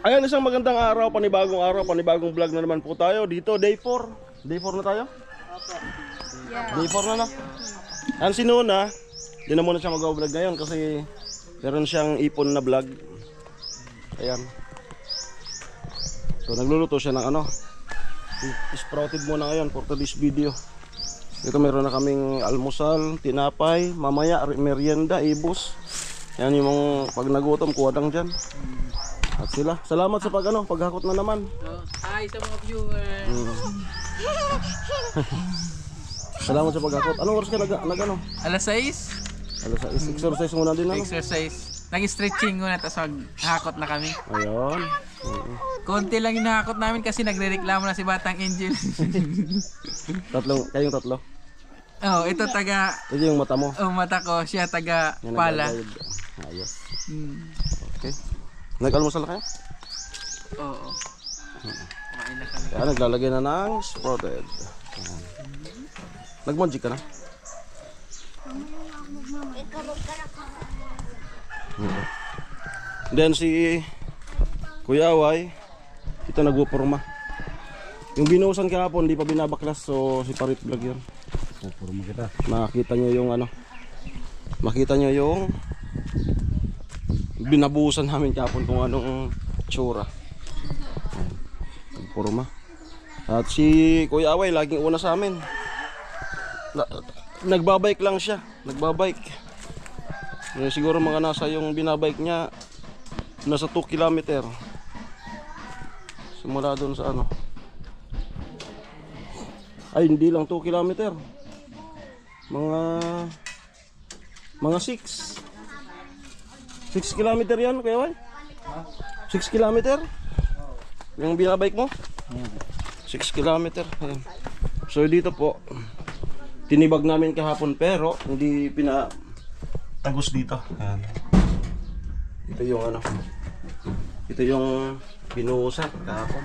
Ayan, isang magandang araw, panibagong vlog na naman po tayo dito, day 4. Day 4 na tayo? Day 4 na na. Ayan si Nuna, di na muna siya mag-vlog ngayon kasi meron siyang ipon na vlog. Ayan. So nagluluto siya ng ano, sprouted muna ngayon for today's video. Dito meron na kaming almusal, tinapay, mamaya merienda, ibus. Yan yung pag nagutom, kuwadang dyan. At sila, salamat sa paghakot na naman. Hi sa mga viewers. Salamat sa paghakot. Anong oras ka nag-ano? Alas 6. Alas 6, exercise muna din ano? Exercise. Nag-stretching muna tapos maghakot na kami. Ayun. Konti lang yung nahakot namin kasi nagrereklamo na si Batang Angel. Kayong tatlo? Oh, ito taga Ito yung mata mo. oh, mata ko, siya taga Yan, pala. Ayos. Hmm. Okay. Nag-almusal na kayo? Oo. Kumain na kami. Kaya naglalagay na ng sprouted. Nag-magic ka na? Then si Kuya Away, ito nagpuporma. Yung binuhusan kahapon, di pa binabaklas, so si Parit Vlog yun. Pupurma kita. Makita nyo yung ano, makita nyo yung binabuhusan namin kahapon kung anong tsura. Nagpurma. At si Kuya Away laging una sa amin. Nagbabike lang siya, nagbabike. Siguro mga nasa yung binabike niya nasa 2 kilometer. Simula doon sa ano. Ay hindi lang 2 kilometer. Mga 6 kilometer yan, Kuya Way? 6 kilometer? Yung binabike mo? 6 kilometer. Ayan. So dito po tinibag namin kahapon pero hindi pinatagos dito. Ayan. Ito yung ano, ito yung binuhusan kahapon.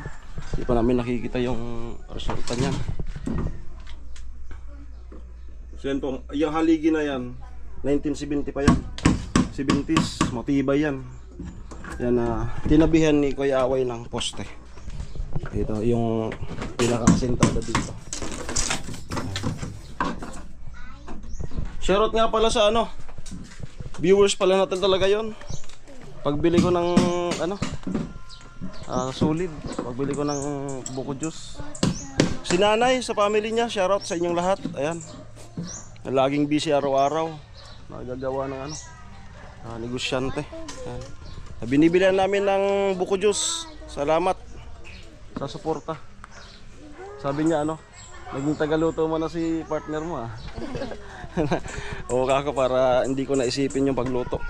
Hindi pa namin nakikita yung resulta niyan. So yan po, yung haligi na yan 1970 pa yan, 70s, matibay yan. Yan na tinabihan ni Kuya Away ng poste. Ito yung pinakasintada dito. Shoutout nga pala sa ano, viewers pala natin talaga yon. Pagbili ko ng ano, solid, pagbili ko ng buko juice. Si Nanay sa family niya, shoutout sa inyong lahat. Ayan, laging busy araw-araw, nagagawa ng ano, negosyante. Ayan. Binibilihan namin ng buko juice. Salamat sa suporta. Sabi niya ano, naging tagaluto mo na si partner mo ah. O kako para hindi ko naisipin yung pagluto.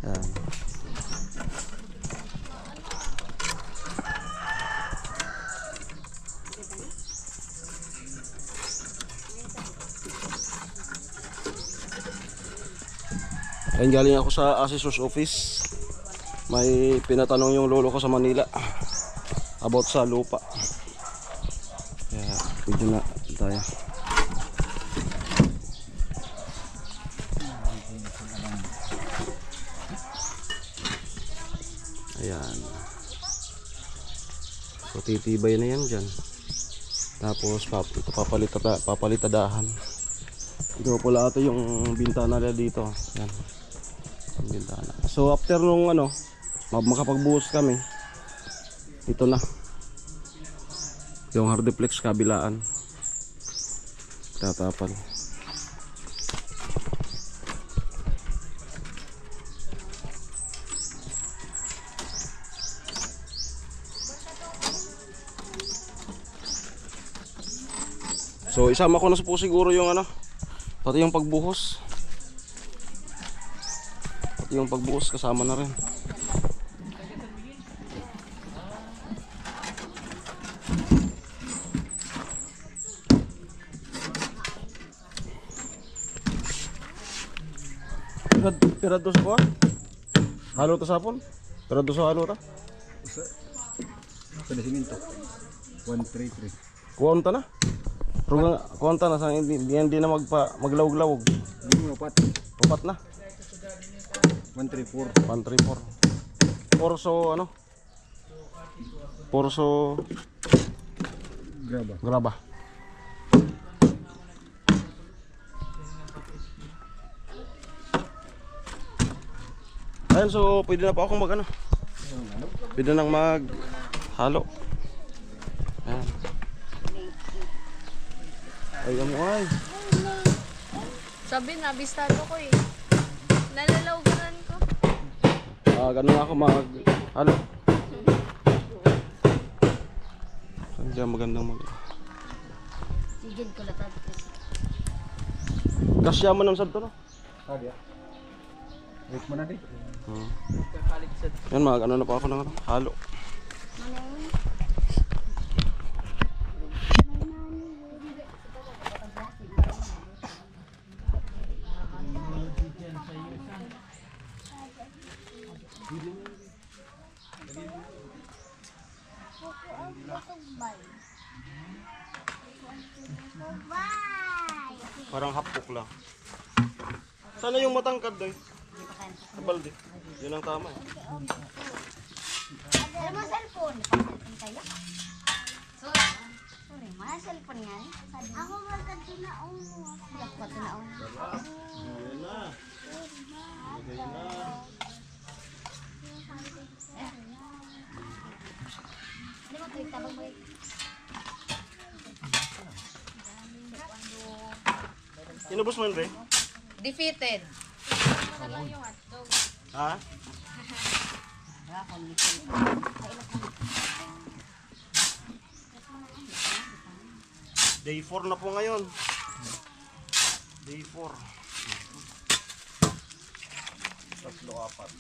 Yan. Ayun, galing ako sa assessor's office. May pinatanong yung lolo ko sa Manila about sa lupa. Kaya pwede na tayo. Ayan. So titibay na yan dyan. Tapos ito papalitadahan. Ito pala ito yung bintana nila dito. Yan. Yung bintana. So after nung ano, makapagbuhos kami, ito na yung hardiplex kabilaan. Tatapal. So isama ko na po siguro yung ano, pati yung pagbuhos. Pati yung pagbuhos kasama na rin. Pirado sa kuha? Halo to sapon? Pirado sa halo ta? Sa siminto. 133. Kuwanta na? Kuwanta na sa hindi na maglawog-lawog. Hindi mo upat. Upat na. 134. 134. Orso ano? Orso Graba. graba. Ayan, so pwede na po akong mag ano. Pwede nang mag halo. Ayan. Ayan mo ay. Sabi na, bistado ko eh. Nalalawgaran ko. Ganun ako mag halo. Hindi magandang mag. Sigid ko latad kasi. Kasya mo ng sad to no? Dia. Wait mo na din. Yan mag ano na po ako ng ano, halo. Parang hapok lang. Sana yung matangkad doy. Kabaldi. Yun ang tama eh. Alam mo cellphone? Cellphone kayo? Sorry, mga cellphone yan. Ako magkatunaon mo. Ako magkatunaon. Yan na. Lagay na. Hindi mo tuwing tabang mo. Inubos mo yun, Re? Defeated. Ha? Day 4 na po ngayon. Day 4. Tatlo, apat.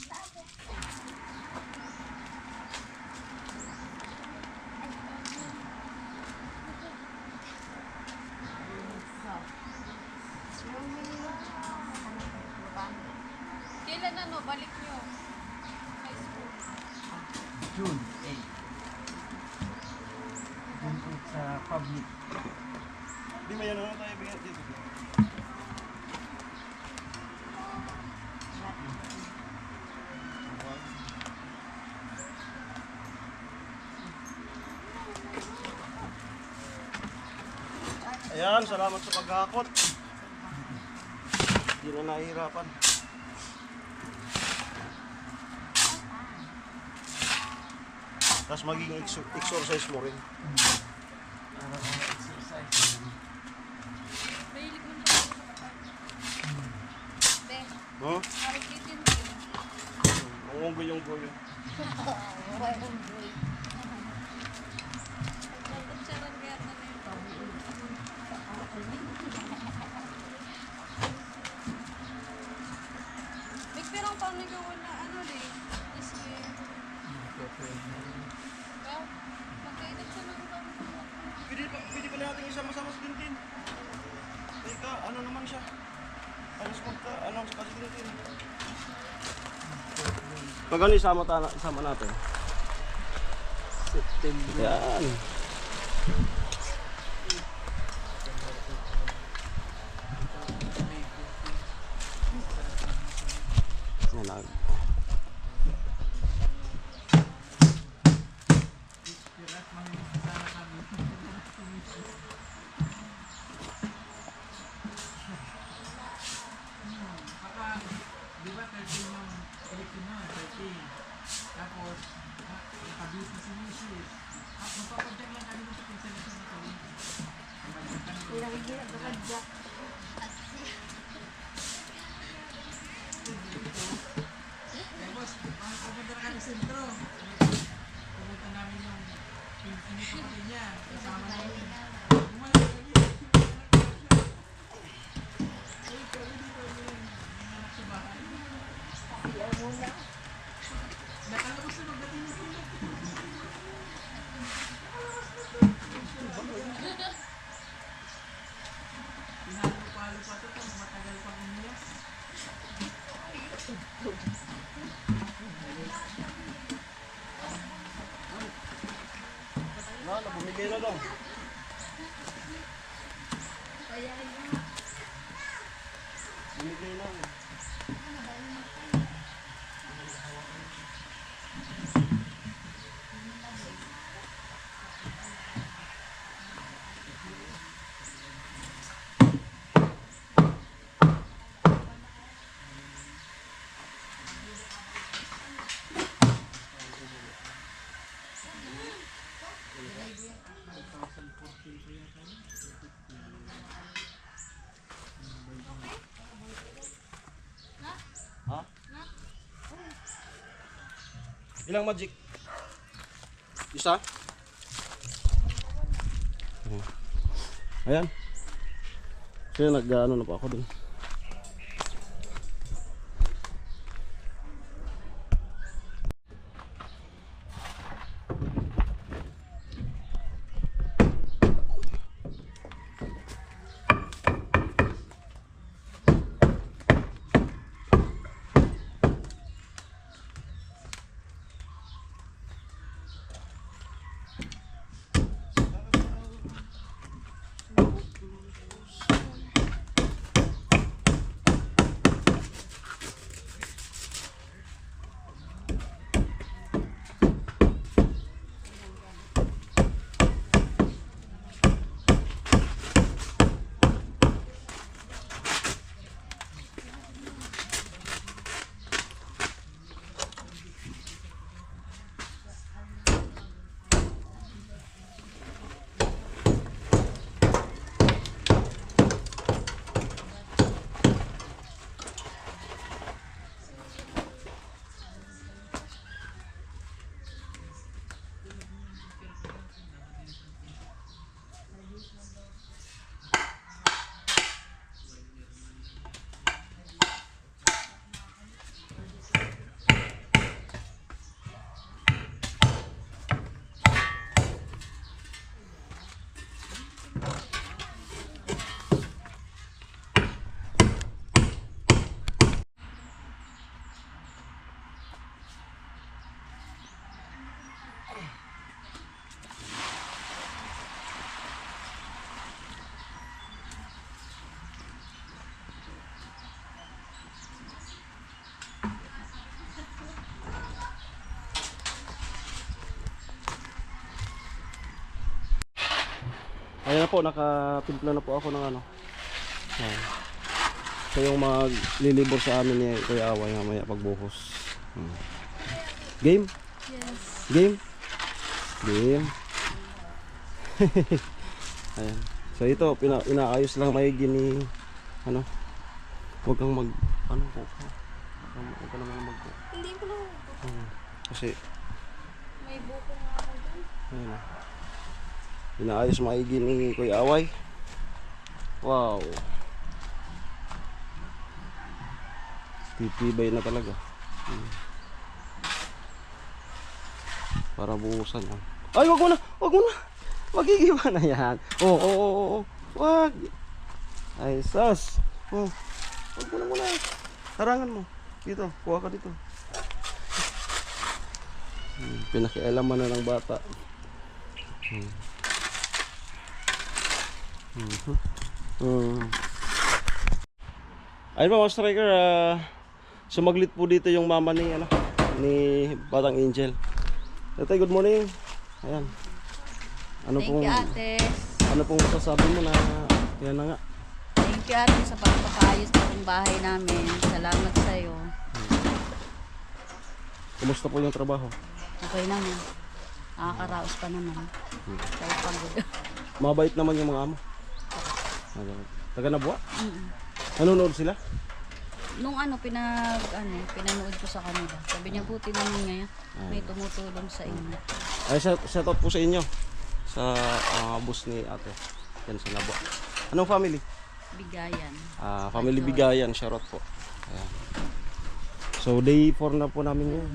Kailan ano, balik nyo? High school. June 8. June 8 sa public. Di may ano tayo bigyan dito. Ayan, salamat sa paghakot. Hindi na nahihirapan. Tapos maging exercise mo rin. Mahilig mo na ako sa Be, Huh? marikitin mo. Ang yung goyo. Nagkutsaran kaya na na yun. Big, pero ang paano gawa na ano rin? This way. Ikaw? Magkainag sa mga Pwede pa natin isama-sama sa Tintin. Teka, ano naman siya? Alas magka, ano sa kasi Tintin. Pag ano isama natin? September. Yan. Yan. Di ba 13 yung election nun? 13. Tapos, nakabusiness si Mrs. Magpapadyak lang kami sa pinsan na siya nakalin. Tapos, pupunta na kami sentro. Pupunta namin yung kapatid niya. Kasama namin. Umalis kami. Ay, kami dito yung anak sa bahay. Nakalabas na magdating na sila. Pinalo-palo pa ito kung matagal pang umiyak. Bumigay na daw. Bumigay na. Ilang magic? Isa? Ayan. So nag-ano na po ako dun. Ayan na po, nakatimpla na po ako ng ano. Ayan. So yung maglilibor sa amin ni Kuya Away mamaya pagbuhos. Game? Yes. Game? Game. Ayan. So ito, inaayos lang maigi ni ano. Huwag kang mag ano po. Huwag ka naman mag Hindi ko lang. kasi May buko nga ako dyan. ayun. Inaayos maigi ni Kuya Away. Wow. Titibay na talaga. Para buhusan. Ay, wag mo na. Wag mo na. Magigiba na yan. Oo. Wag. Ay, sas. Oh. Wag mo na muna. Harangan mo. Dito. Kuha ka dito. Pinakialaman na ng bata. Ayun pa mga striker, sumaglit po dito yung mama ni Batang Angel. Tatay, good morning. Ayan. Ano Thank you, ate. Ano pong masasabi mo na yan na nga? Thank you, ate, sa pagpapaayos ng bahay namin. Salamat sa'yo. Kumusta po yung trabaho? Okay naman. Nakakaraos pa naman. Kaya pagod. Mabait naman yung mga amo. Taga Nabua? Nanonood sila? Nung pinanood ko sa kanila. Sabi niya, buti naman ngayon. May tumutulong sa inyo. Ay, shout out po sa inyo. Sa boss ni ate. Yan sa Nabua. Anong family? Bigayan. Family Bigayan, shoutout po. Ayan. So day 4 na po namin yun.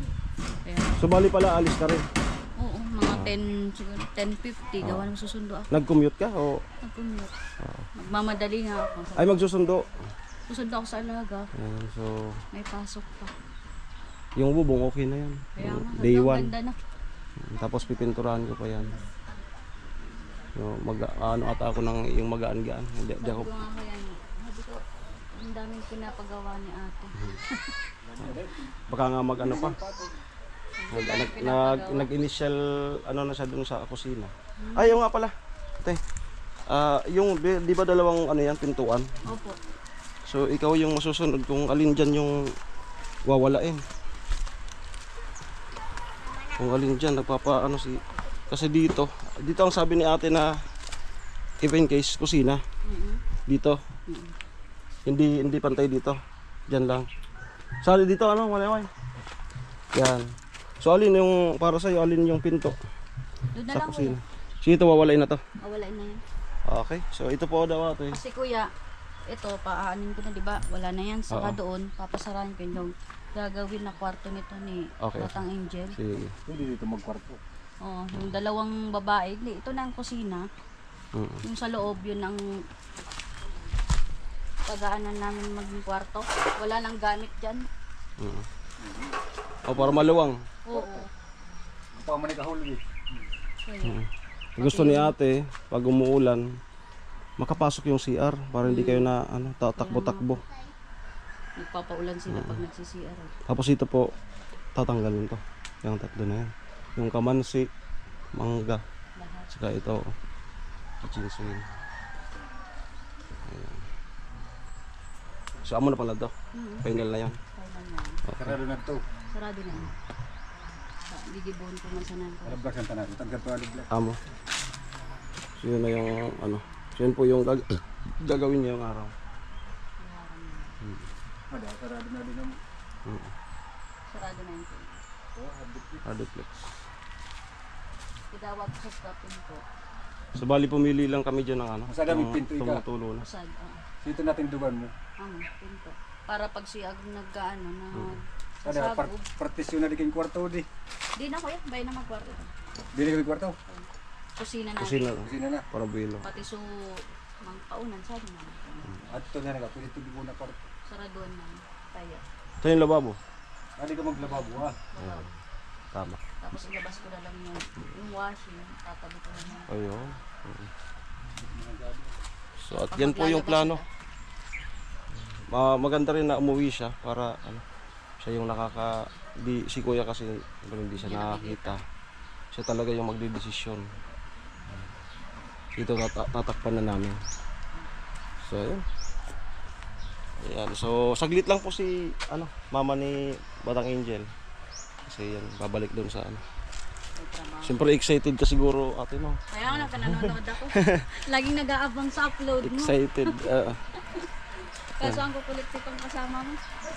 Kaya, So bali pala alis ka rin. oo, mga 10, siguro 10:50. Gawa ng susundo ako. Nag-commute ka o Nag-commute. Magmamadali nga ako. ay magsusundo? Susundo ako sa alaga. Ayan, so May pasok pa. yung bubong okay na yan. Kaya nga, Day sobrang 1. ganda na. Tapos pipinturahan ko pa yan. So, ano ata ako ng yung magaan-gaan. Hindi Sabi ako. ko nga kaya niya. Sabi ko, ang daming pinapagawa ni ate. Baka nga mag-ano pa. Nag-initial ano na siya dun sa kusina. Ay, yung nga pala. Te. Yung di ba dalawang ano yan pintuan? Opo. So ikaw yung masusunod kung alin dyan yung wawalain. Kung alin dyan nagpapaano si kasi dito ang sabi ni ate na if in case kusina dito. Hindi pantay dito. Diyan lang. Sali dito ano, walay. Yan. So alin yung para sa'yo, alin yung pinto Doon na sa lang kusina? kuya. So ito wawalay na to. Mawalain na yan. Okay, so ito po daw ate. Kasi kuya, ito, paaanin ko na, di ba? Wala na yan. Saka Oo. doon, papasarahan ko yung gagawin na kwarto nito ni Okay. Batang Angel. Sige. Hindi dito magkwarto. Oo, yung dalawang babae. Hindi, ito na ang kusina. Mm. Yung sa loob, yun ang pagaanan namin maging kwarto. Wala nang gamit dyan. Mm. O para maluwang. Oo. Pa man kahulog eh. Kaya, Gusto ni ate, pag umuulan, makapasok yung CR para hindi kayo na tatakbo-takbo. nagpapaulan sila pag nagsi-CR. Tapos ito po, tatanggalin to. Yung tatlo na yan. Yung kamansi, mangga, Lahat. saka ito, chinsuin. Ayan. So amo na pala to. Final na yan. Final na. Sarado na to. Sarado na. Gigibon ko man sa nan ko. Alablas ang tanan. Tagkat to alablas. Amo. So yun na yung so yun po yung gagawin niya yung araw. Ada sarado na din naman. Sarado na yun. Hardiplex. Idawag ko sa stopin ko. So bali pumili lang kami dyan ng Sa dami ng pinto ika. tumutulo na. Usad. Dito natin dugan mo. Pinto. Para pag siya nag-ano na Ada sasabog. partisyon na di kayong kwarto di. Di na kuya, bayan na magkwarto. Dili kayong kwarto. Kusina na. Kusina lang. Kusina na. Para buwilo. Pati so, mga paunan, sabi na. At ito na nga pwede tubi mo na kwarto. Saraduan na. Kaya. Ito yung lababo. Adi ka maglababo ha. Ayan. Tama. Tapos ilabas ko na lang yung washing. Tatabi ko na lang. Ayun. So at yan po yung plano. Maganda rin na umuwi siya para siya yung si kuya kasi hindi siya nakakita. Siya talaga yung magdedesisyon. Dito tatakpan na namin. So ayun. Ayan. So saglit lang po si mama ni Batang Angel. Kasi yan babalik doon sa May trabaho. Siyempre excited ka siguro ate no. Kaya nga nanonood ako. Laging nag-aabang sa upload mo. Excited. Kaso ang kukulit itong kasama mo.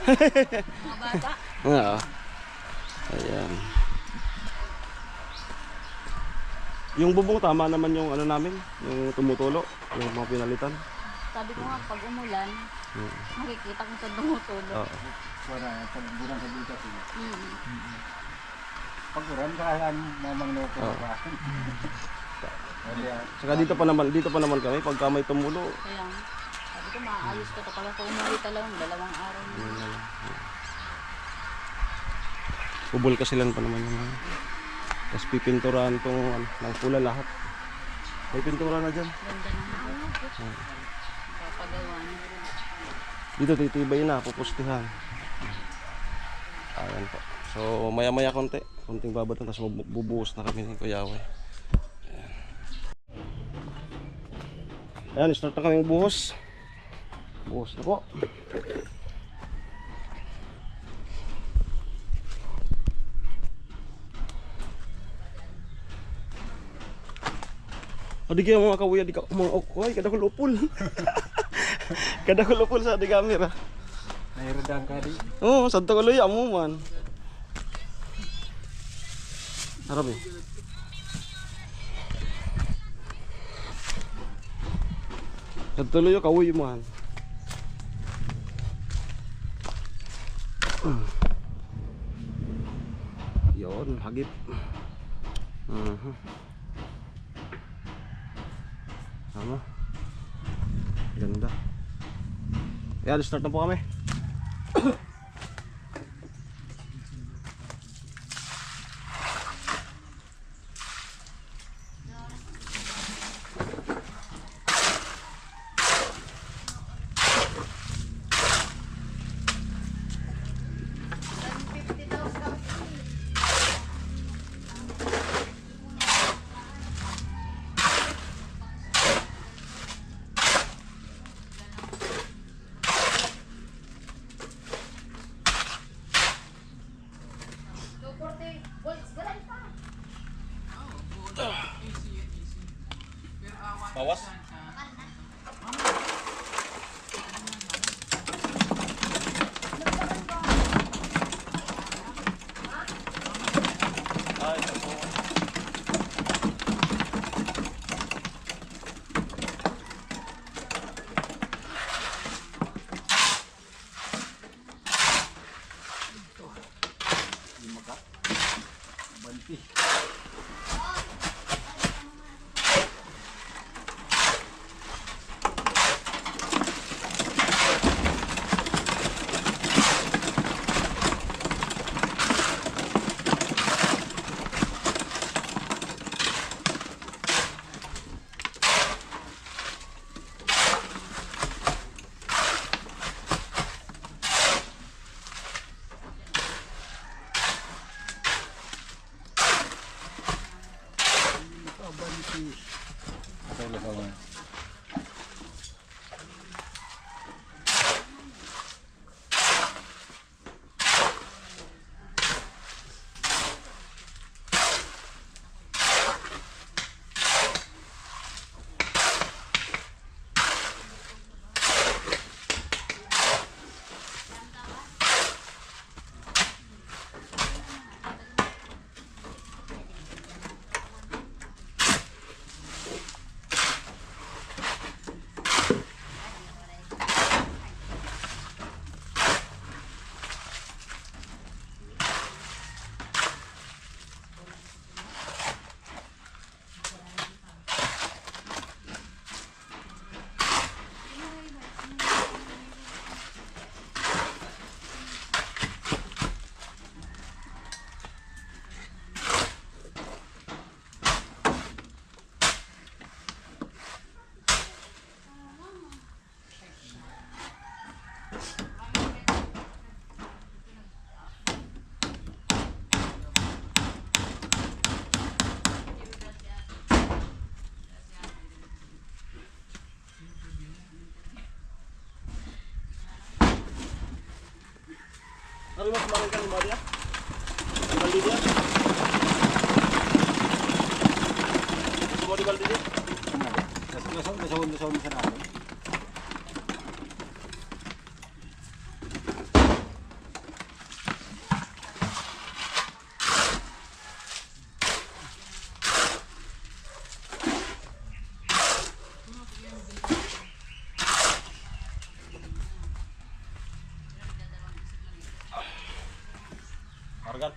Mga bata. Ayan. Yung bubong tama naman yung namin, yung tumutulo, yung mga pinalitan. Sabi ko nga, pag umulan, makikita ko sa tumutulo. Oo. Wala pag bulan sa bulsa sila. Pag bulan kahan mamang no ko ba. Saka dito pa naman kami pagka may tumulo. Kaya, sabi ko, maayos ko ito. Pag ako umuwi talagang 2 araw na. Bubol kasi lang pa naman yung tapos pipinturahan tong ng pula lahat. May pintura na dyan. Ganda na. Papagawa niya. Dito titibay na, pupustihan. Ayan po. So maya konting babatan tapos bubuhos na kami ni Kuya Way. Ayan, start na kaming buhos. Buhos na po. Adi kaya mga kawuya di ka mga okoy kada ko lupol. Kada ko lupol sa di camera. Nairadang ka di. Oh, sadto ko luya mo man. Harap eh. Sadto luya kawuy man. Yon, hagip. Tama. Ganda. Ayan, start na po kami. Bawas. ito po. Banti. Ito lang ako. Ano mas maling ka ni Maria? Baldi dia? Semua di baldi dia? Lasawon sa natin. Organ.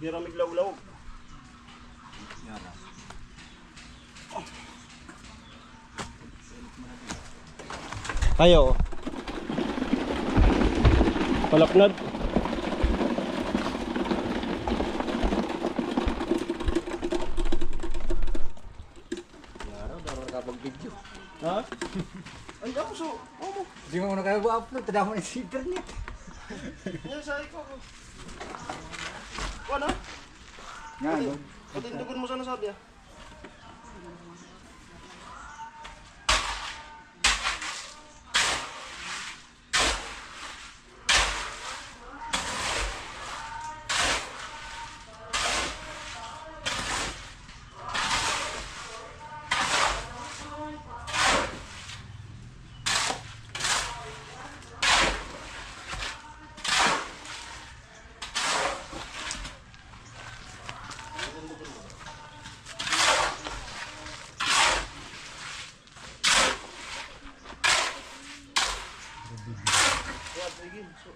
Di ramig law-law. Yara. Tayo. Palapnad. Yara, dapat nakapag-video. Ha? Ay, ako so. Oh, Di mo nakapag-upload, tada mo na sa internet. yan sa ikaw. Ano? Nga, no? Patindugan mo sana sabi ah. Yan, sige. So,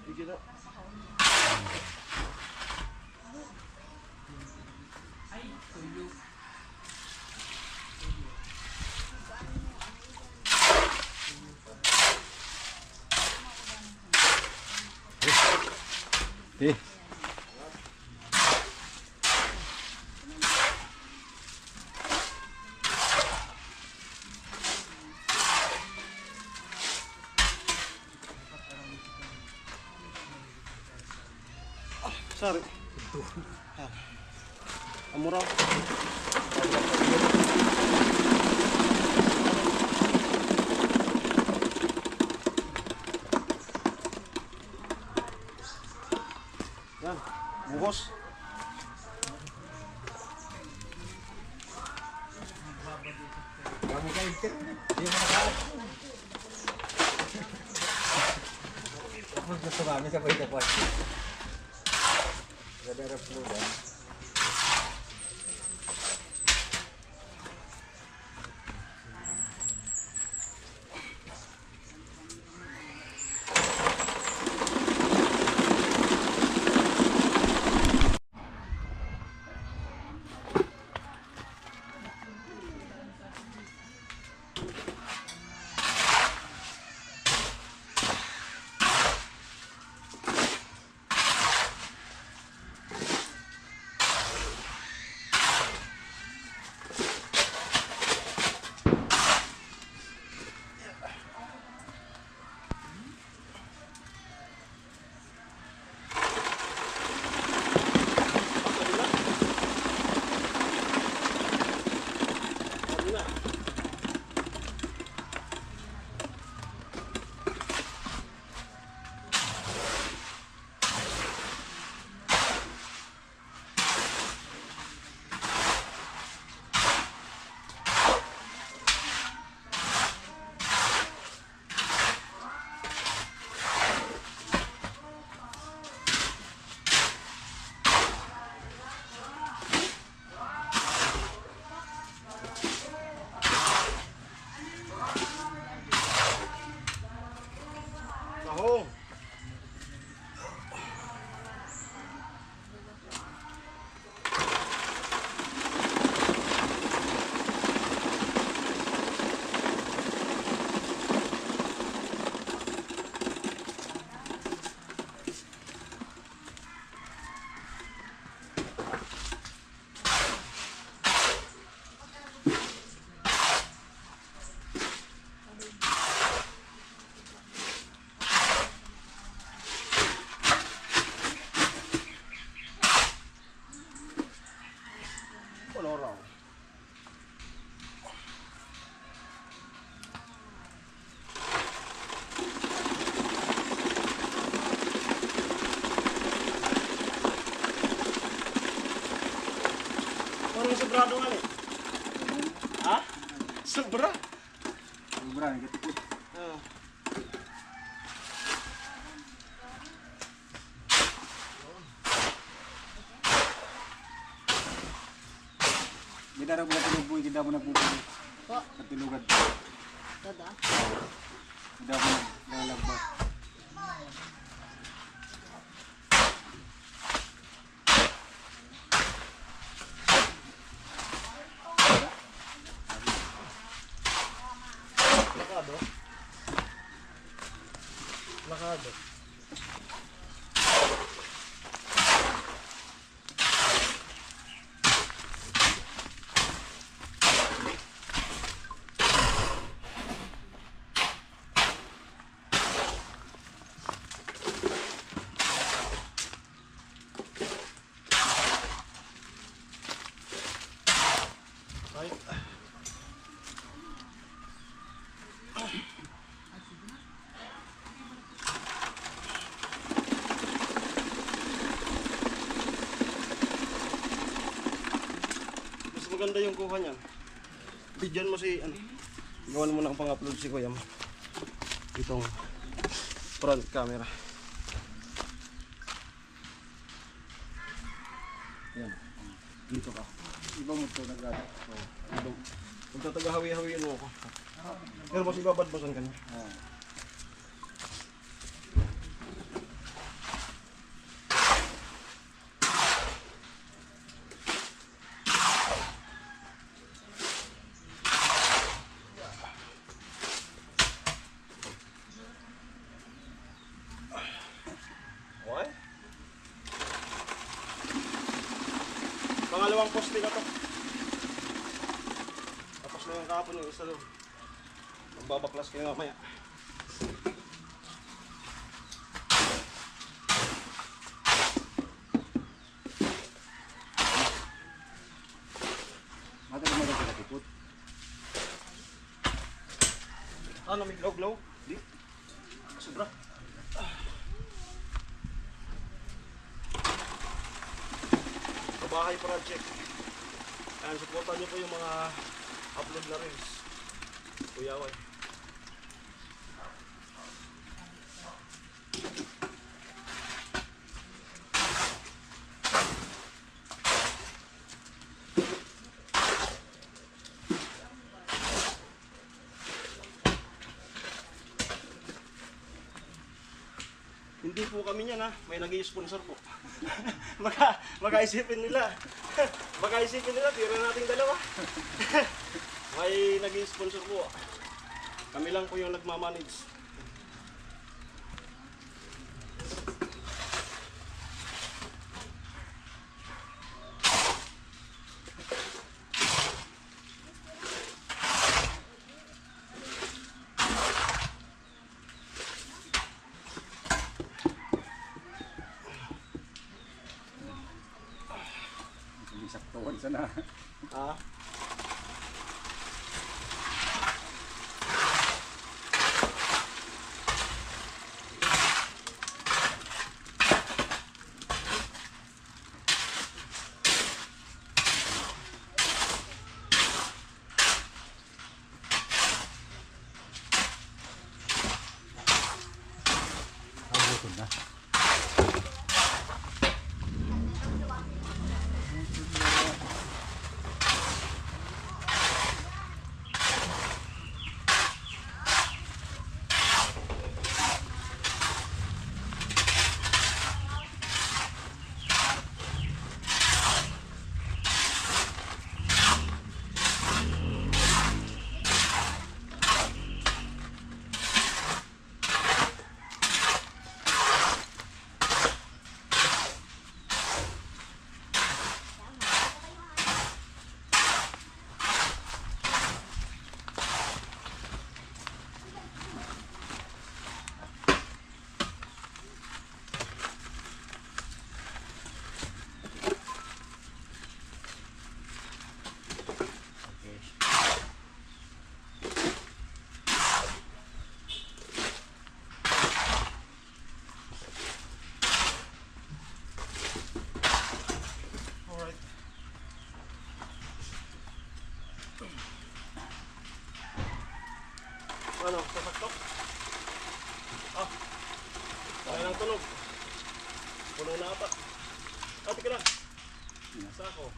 sige na. Ay, tuyo. Eh. Sorry. Amuraw. Yan, bukos. Kami ka internet. Di mo nakapag. Tapos gusto kami sa pwede po. Radar upload ah. Tahong. Wala raw. Parang sobrado nga eh. Ha? Sobra? Sobra, nagkatipid. Ah. Hindi na mo natuluboy, hindi mo nagpupuloy. Po, Natulugan. dada. Hindi mo nalagba. Sakado. Right. Mas maganda yung kuha niyan. Bigyan mo si ano. Gawan mo ng pang-upload si Kuya. Itong front camera. Yan. Dito ka. Iba mo ito nag-ano. Dito. Magtataga-hawi-hawiin mo ako. Pero mas ibabadbasan ka niya. Okay. Pangalawang poste na to. Tapos na yung kahapon yung isa doon. Magbabaklas kayo mamaya. Mata mo maganda sa tipot. Ano, may glow-glow? Di? Sobra. Bahay project. And supportan niyo po yung mga upload na reels. Kuya Way. Hindi po kami niyan ha, may nag-i-sponsor po. Baka isipin nila. Baka isipin nila, tira nating dalawa. May nag-i-sponsor po. Kami lang po yung nagmamanage. Hindi saktuhan sana. Ah. Ang na. Alright. Ano, sasaktok? Ah, kaya ng tunog. Puno na ata. Ah, tika lang. Sako.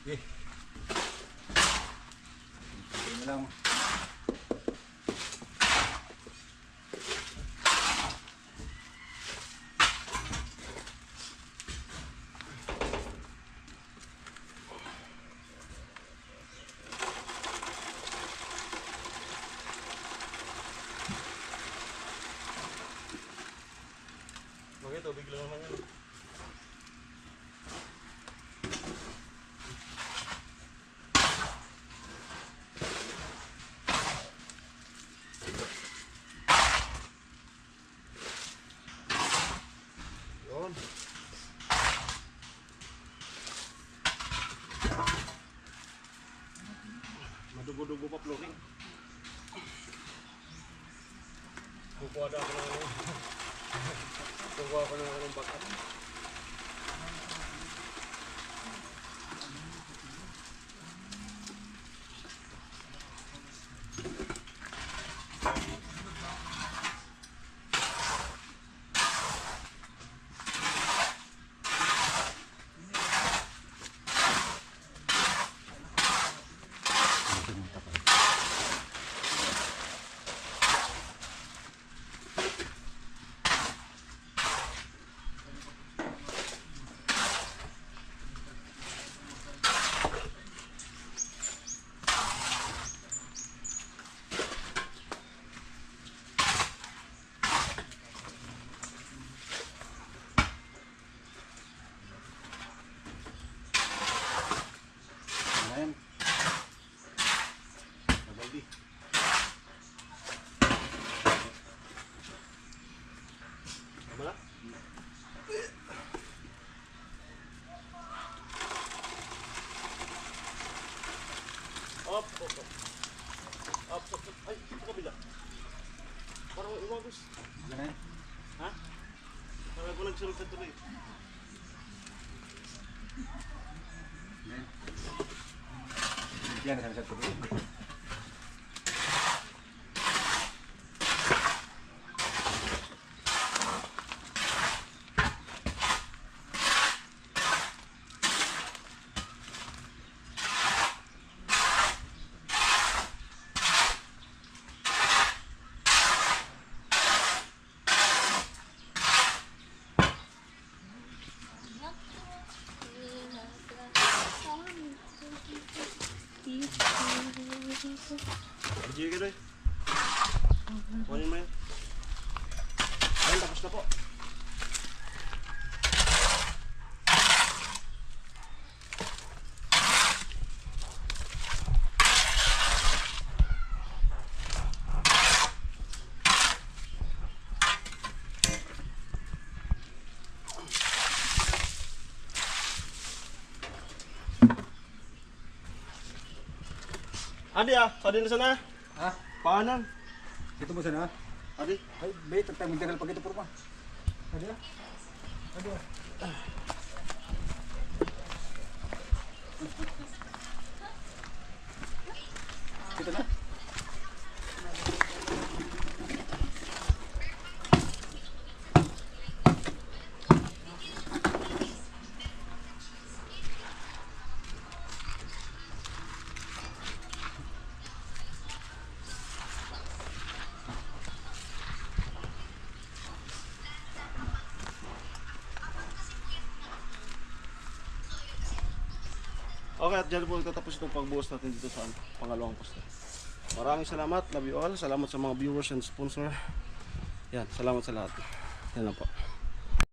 Okay. Yun lang. Bakit? Tubig lang naman yan. Yun. Madugo-dugo pa flooring. Kukuha na ako ng ano. Kukuha ko ng anong backup. Ayan. Nabaldi. Tama na? Up, up, up. Up, up, up. Ay, ito kabila. Parang may umagos. Ganun. Ha? Parang ako nagsunod sa tuloy. Ayan. Yan, sabi sa tubig. Sige ka doy. Kunin mo yan. Ayun, tapos na po. Adi adi na sana. Ha? Paanan. Ito mo sana. Adi. Ay, bait, tagtang magdagal pag ito po ma. Ada? Ada. Ito na. Okay, at dyan po tatapos itong pagbuhos natin dito sa pangalawang poste. Maraming salamat, love you all. Salamat sa mga viewers and sponsor. Yan, salamat sa lahat. Yan lang po.